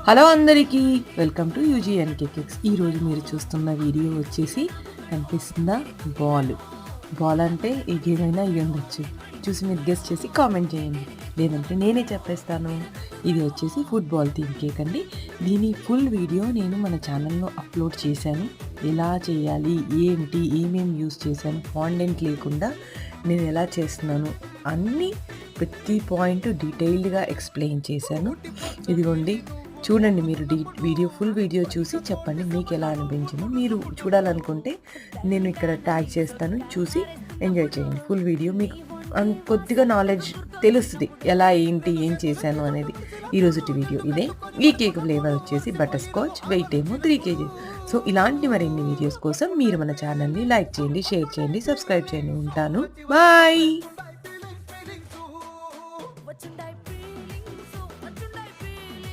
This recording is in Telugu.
హలో అందరికీ, వెల్కమ్ టు యూజీఎన్కే కేక్స్. ఈరోజు మీరు చూస్తున్న వీడియో వచ్చేసి కనిపిస్తుందా బాల్ అంటే ఏ గేమ్ అయినా అయ్యి ఉండొచ్చు. చూసి మీరు గెస్ట్ చేసి కామెంట్ చేయండి, లేదంటే నేనే చెప్పేస్తాను. ఇది వచ్చేసి ఫుట్బాల్ థీమ్ కేక్ అండి. దీని ఫుల్ వీడియో నేను మన ఛానల్లో అప్లోడ్ చేశాను. ఎలా చేయాలి, ఏంటి, ఏమేమి యూస్ చేశాను, ఫాండెంట్ లేకుండా నేను ఎలా చేస్తున్నాను అన్నీ ప్రతి పాయింట్ డీటెయిల్డ్గా ఎక్స్ప్లెయిన్ చేశాను. ఇదిగోండి చూడండి, మీరు ఫుల్ వీడియో చూసి చెప్పండి మీకు ఎలా అనిపించిందో. మీరు చూడాలనుకుంటే నేను ఇక్కడ ట్యాగ్ చేస్తాను, చూసి ఎంజాయ్ చేయండి. ఫుల్ వీడియో మీకు కొద్దిగా నాలెడ్జ్ తెలుస్తుంది, ఎలా ఏంటి ఏం చేశాను అనేది. ఈరోజుటి వీడియో ఇదే. ఈ కేక్ ఫ్లేవర్ వచ్చేసి బటర్ స్కాచ్, వెయిట్ ఏమో 3 kg. సో ఇలాంటి మరిన్ని వీడియోస్ కోసం మీరు మన ఛానల్ని లైక్ చేయండి, షేర్ చేయండి, సబ్స్క్రైబ్ చేయండి. ఉంటాను, బాయ్.